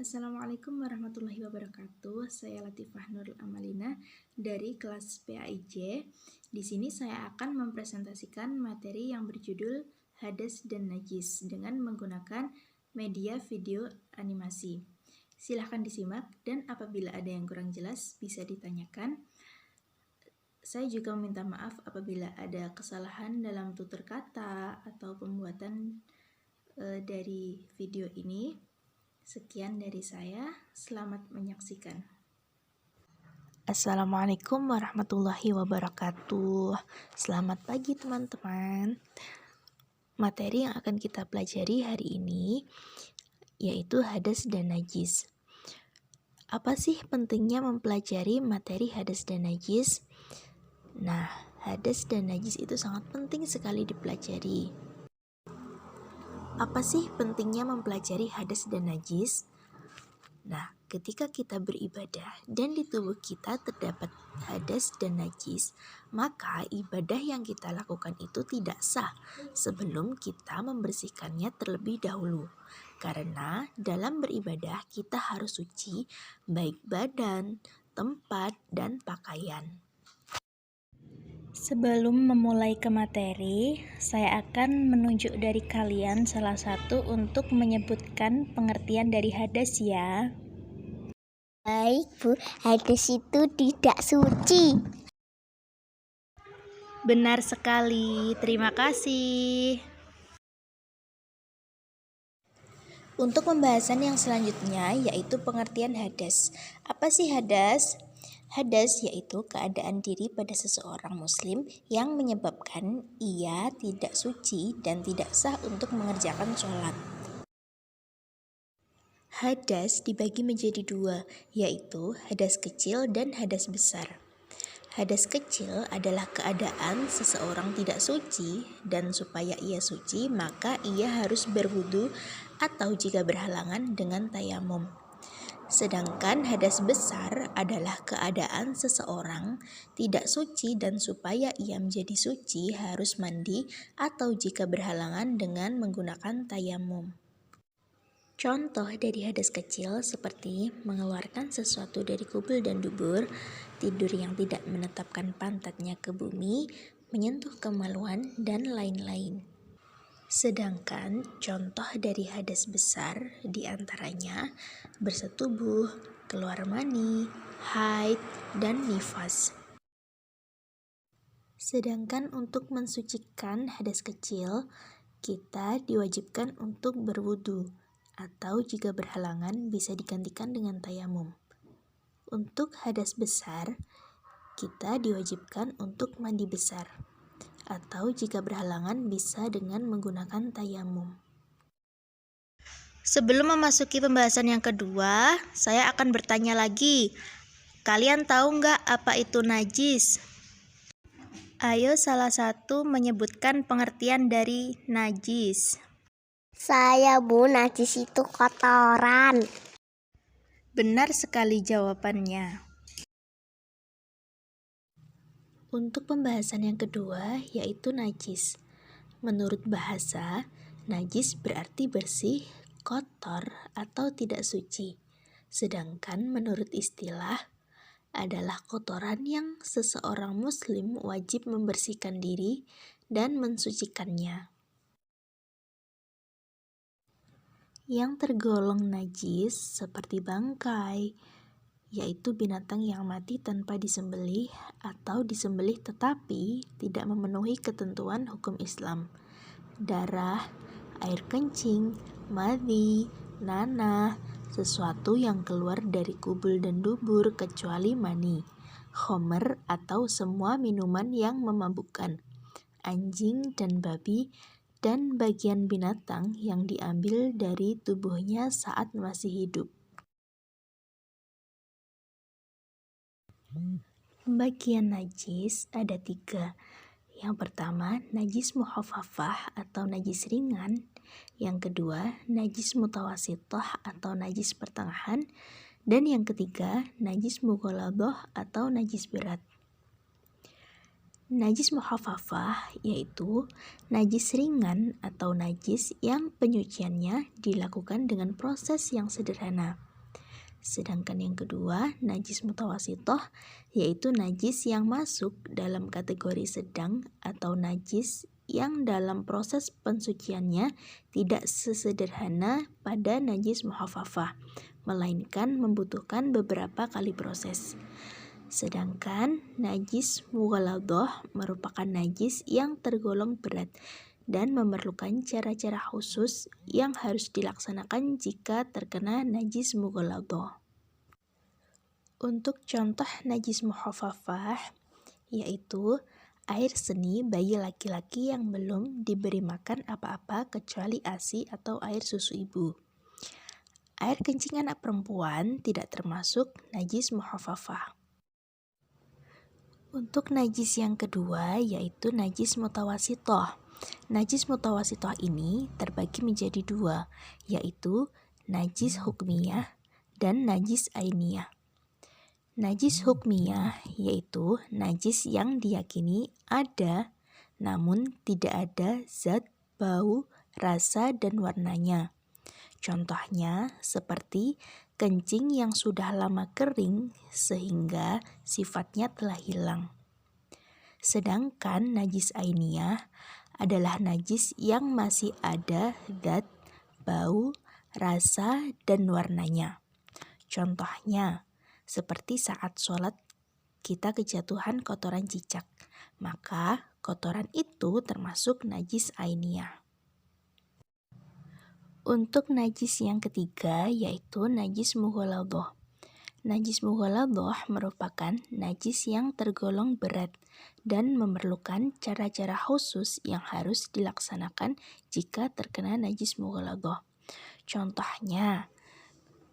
Assalamualaikum warahmatullahi wabarakatuh. Saya Latifah Nurul Amalina dari kelas PAIJ. Di sini saya akan mempresentasikan materi yang berjudul Hadas dan Najis dengan menggunakan media video animasi. Silahkan disimak dan apabila ada yang kurang jelas bisa ditanyakan. Saya juga meminta maaf apabila ada kesalahan dalam tutur kata atau pembuatan dari video ini. Sekian dari saya, selamat menyaksikan. Assalamualaikum warahmatullahi wabarakatuh. Selamat pagi teman-teman. Materi yang akan kita pelajari hari ini yaitu hadas dan najis. Apa sih pentingnya mempelajari materi hadas dan najis? Nah, hadas dan najis itu sangat penting sekali dipelajari. Apa sih pentingnya mempelajari hadas dan najis? Nah, ketika kita beribadah dan di tubuh kita terdapat hadas dan najis, maka ibadah yang kita lakukan itu tidak sah sebelum kita membersihkannya terlebih dahulu. Karena dalam beribadah kita harus suci baik badan, tempat, dan pakaian. Sebelum memulai ke materi, saya akan menunjuk dari kalian salah satu untuk menyebutkan pengertian dari hadas ya. Baik Bu, hadas itu tidak suci. Benar sekali, terima kasih. Untuk pembahasan yang selanjutnya yaitu pengertian hadas. Apa sih hadas? Hadas yaitu keadaan diri pada seseorang muslim yang menyebabkan ia tidak suci dan tidak sah untuk mengerjakan sholat. Hadas dibagi menjadi dua, yaitu hadas kecil dan hadas besar. Hadas kecil adalah keadaan seseorang tidak suci dan supaya ia suci maka ia harus berwudu atau jika berhalangan dengan tayamum. Sedangkan hadas besar adalah keadaan seseorang tidak suci dan supaya ia menjadi suci harus mandi atau jika berhalangan dengan menggunakan tayamum. Contoh dari hadas kecil seperti mengeluarkan sesuatu dari kubul dan dubur, tidur yang tidak menetapkan pantatnya ke bumi, menyentuh kemaluan, dan lain-lain. Sedangkan contoh dari hadas besar diantaranya bersetubuh, keluar mani, haid, dan nifas. Sedangkan untuk mensucikan hadas kecil, kita diwajibkan untuk berwudu atau jika berhalangan bisa digantikan dengan tayamum. Untuk hadas besar, kita diwajibkan untuk mandi besar atau jika berhalangan bisa dengan menggunakan tayamum. Sebelum memasuki pembahasan yang kedua, saya akan bertanya lagi. Kalian tahu nggak apa itu najis? Ayo salah satu menyebutkan pengertian dari najis. Saya Bu, najis itu kotoran. Benar sekali jawabannya. Untuk pembahasan yang kedua yaitu najis. Menurut bahasa, najis berarti bersih, kotor, atau tidak suci. Sedangkan menurut istilah, adalah kotoran yang seseorang muslim wajib membersihkan diri dan mensucikannya. Yang tergolong najis seperti bangkai, yaitu binatang yang mati tanpa disembelih atau disembelih tetapi tidak memenuhi ketentuan hukum Islam. Darah, air kencing, madhi, nanah, sesuatu yang keluar dari kubul dan dubur kecuali mani, khomer atau semua minuman yang memabukkan, anjing dan babi, dan bagian binatang yang diambil dari tubuhnya saat masih hidup. Pembagian najis ada 3. Yang pertama, najis mukhafafah atau najis ringan. Yang kedua, najis mutawasithah atau najis pertengahan. Dan yang ketiga, najis mughalladhah atau najis berat. Najis mukhafafah yaitu najis ringan atau najis yang penyuciannya dilakukan dengan proses yang sederhana. Sedangkan yang kedua, najis mutawasitoh, yaitu najis yang masuk dalam kategori sedang atau najis yang dalam proses pensuciannya tidak sesederhana pada najis muhafafah, melainkan membutuhkan beberapa kali proses. Sedangkan najis mughaladhah merupakan najis yang tergolong berat dan memerlukan cara-cara khusus yang harus dilaksanakan jika terkena najis mughaladhah. Untuk contoh najis muhafafah, yaitu air seni bayi laki-laki yang belum diberi makan apa-apa kecuali ASI atau air susu ibu. Air kencing anak perempuan tidak termasuk najis muhafafah. Untuk najis yang kedua, yaitu najis mutawasitoh. Najis mutawasitoh ini terbagi menjadi dua, yaitu najis hukmiyah dan najis ainiyah. Najis hukmiyah yaitu najis yang diyakini ada namun tidak ada zat, bau, rasa, dan warnanya. Contohnya seperti kencing yang sudah lama kering sehingga sifatnya telah hilang. Sedangkan najis ainiyah adalah najis yang masih ada zat, bau, rasa, dan warnanya. Contohnya seperti saat sholat kita kejatuhan kotoran cicak, maka kotoran itu termasuk najis ainiyah. Untuk najis yang ketiga yaitu najis mughaladhah. Najis mughaladhah merupakan najis yang tergolong berat dan memerlukan cara-cara khusus yang harus dilaksanakan jika terkena najis mughaladhah. Contohnya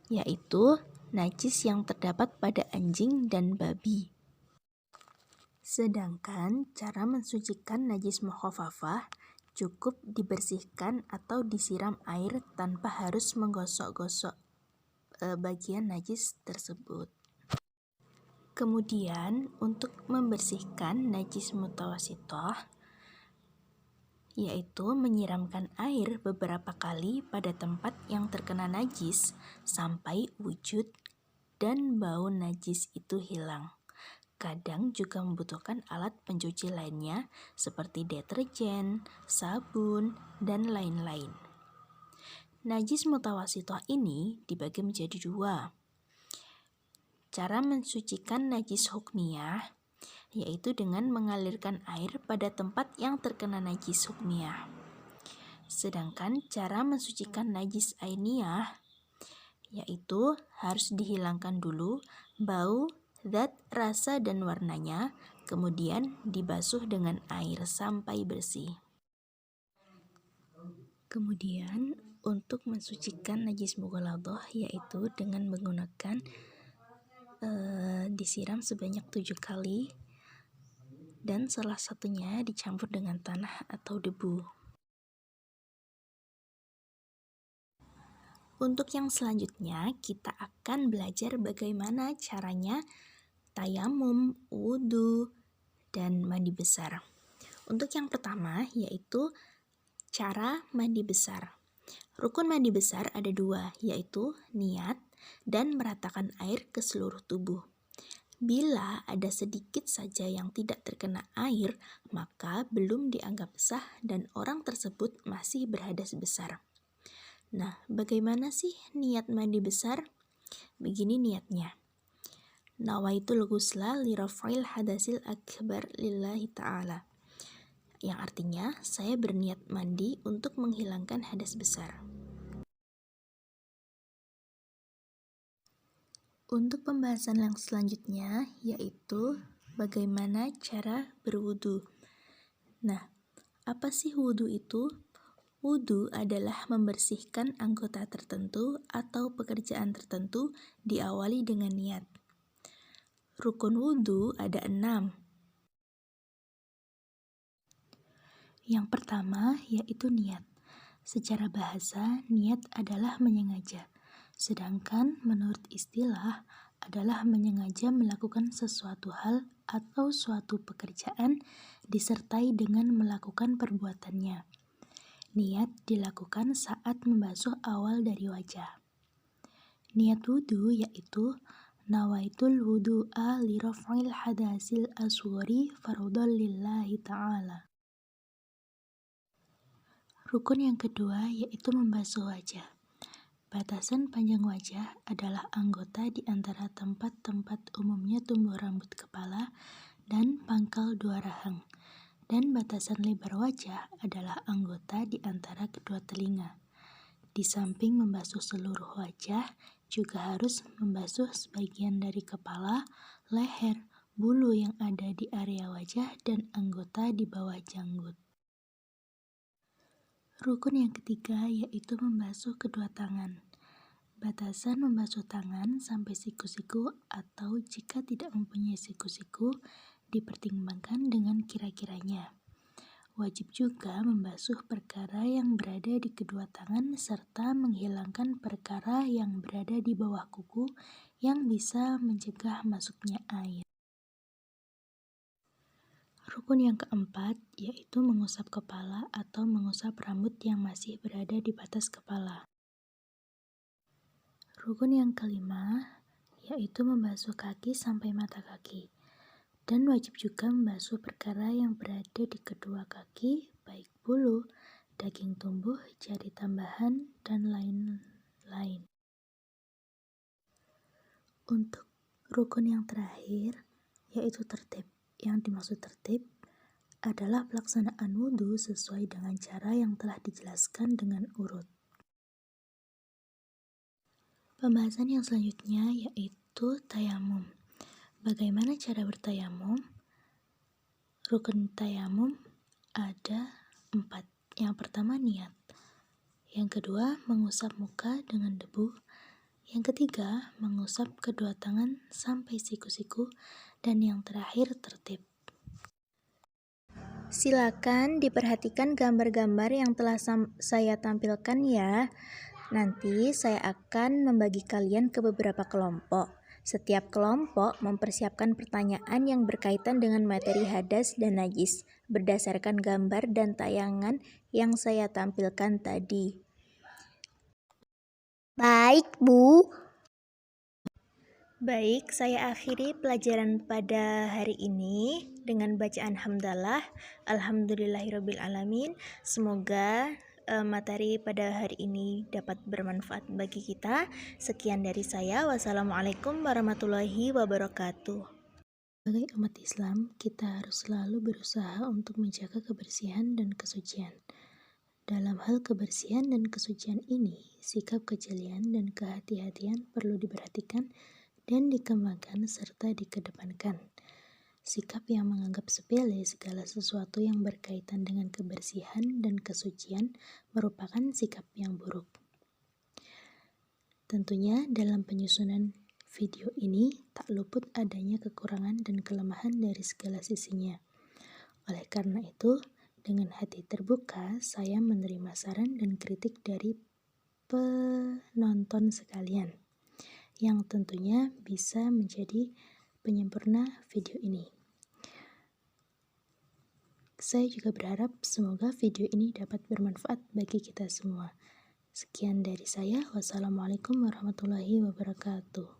yaitu najis yang terdapat pada anjing dan babi. Sedangkan cara mensucikan najis mukhafafah cukup dibersihkan atau disiram air tanpa harus menggosok-gosok bagian najis tersebut. Kemudian untuk membersihkan najis mutawasitoh, yaitu menyiramkan air beberapa kali pada tempat yang terkena najis sampai wujud dan bau najis itu hilang. Kadang juga membutuhkan alat pencuci lainnya seperti deterjen, sabun, dan lain-lain. Najis mutawasitoh ini dibagi menjadi dua. Cara mensucikan najis hukmiyah yaitu dengan mengalirkan air pada tempat yang terkena najis hukmiyah. Sedangkan cara mensucikan najis ainiyah yaitu harus dihilangkan dulu bau, zat, rasa, dan warnanya, kemudian dibasuh dengan air sampai bersih. Kemudian untuk mensucikan najis mughaladhah yaitu dengan menggunakan disiram sebanyak 7 kali dan salah satunya dicampur dengan tanah atau debu. Untuk yang selanjutnya kita akan belajar bagaimana caranya tayamum, wudhu, dan mandi besar. Untuk yang pertama yaitu cara mandi besar. Rukun mandi besar ada dua, yaitu niat dan meratakan air ke seluruh tubuh. Bila ada sedikit saja yang tidak terkena air, maka belum dianggap sah dan orang tersebut masih berhadas besar. Nah, bagaimana sih niat mandi besar? Begini niatnya. Nawaitul ghusla li raf'il hadasil akbar lillahi ta'ala. Yang artinya, saya berniat mandi untuk menghilangkan hadas besar. Untuk pembahasan yang selanjutnya yaitu bagaimana cara berwudu. Nah, apa sih wudu itu? Wudu adalah membersihkan anggota tertentu atau pekerjaan tertentu diawali dengan niat. Rukun wudu ada 6. Yang pertama yaitu niat. Secara bahasa, niat adalah menyengaja. Sedangkan menurut istilah adalah menyengaja melakukan sesuatu hal atau suatu pekerjaan disertai dengan melakukan perbuatannya. Niat dilakukan saat membasuh awal dari wajah. Niat wudhu yaitu nawaitul wudhu'a li raf'il hadasil asghari fardhan lillahi ta'ala. Rukun yang kedua yaitu membasuh wajah. Batasan panjang wajah adalah anggota di antara tempat-tempat umumnya tumbuh rambut kepala dan pangkal dua rahang. Dan batasan lebar wajah adalah anggota di antara kedua telinga. Di samping membasuh seluruh wajah, juga harus membasuh sebagian dari kepala, leher, bulu yang ada di area wajah, dan anggota di bawah janggut. Rukun yang ketiga yaitu membasuh kedua tangan. Batasan membasuh tangan sampai siku-siku atau jika tidak mempunyai siku-siku, dipertimbangkan dengan kira-kiranya. Wajib juga membasuh perkara yang berada di kedua tangan serta menghilangkan perkara yang berada di bawah kuku yang bisa mencegah masuknya air. Rukun yang keempat yaitu mengusap kepala atau mengusap rambut yang masih berada di batas kepala. Rukun yang kelima yaitu membasuh kaki sampai mata kaki. Dan wajib juga membasuh perkara yang berada di kedua kaki, baik bulu, daging tumbuh, jari tambahan, dan lain-lain. Untuk rukun yang terakhir yaitu tertib. Yang dimaksud tertib adalah pelaksanaan wudhu sesuai dengan cara yang telah dijelaskan dengan urut. Pembahasan yang selanjutnya yaitu tayamum. Bagaimana cara bertayamum? Rukun tayamum ada 4. Yang pertama niat. Yang kedua mengusap muka dengan debu. Yang ketiga mengusap kedua tangan sampai siku-siku. Dan yang terakhir tertib. Silakan diperhatikan gambar-gambar yang telah saya tampilkan ya. Nanti saya akan membagi kalian ke beberapa kelompok. Setiap kelompok mempersiapkan pertanyaan yang berkaitan dengan materi hadas dan najis berdasarkan gambar dan tayangan yang saya tampilkan tadi. Baik, Bu. Baik, saya akhiri pelajaran pada hari ini dengan bacaan hamdalah. Alhamdulillahirabbil alamin. Semoga materi pada hari ini dapat bermanfaat bagi kita. Sekian dari saya. Wassalamualaikum warahmatullahi wabarakatuh. Sebagai umat Islam, kita harus selalu berusaha untuk menjaga kebersihan dan kesucian. Dalam hal kebersihan dan kesucian ini, sikap kejelian dan kehati-hatian perlu diperhatikan dan dikembangkan serta dikedepankan. Sikap yang menganggap sepele segala sesuatu yang berkaitan dengan kebersihan dan kesucian merupakan sikap yang buruk. Tentunya dalam penyusunan video ini tak luput adanya kekurangan dan kelemahan dari segala sisinya. Oleh karena itu, dengan hati terbuka, saya menerima saran dan kritik dari penonton sekalian, yang tentunya bisa menjadi penyempurna video ini. Saya juga berharap semoga video ini dapat bermanfaat bagi kita semua. Sekian dari saya. Wassalamualaikum warahmatullahi wabarakatuh.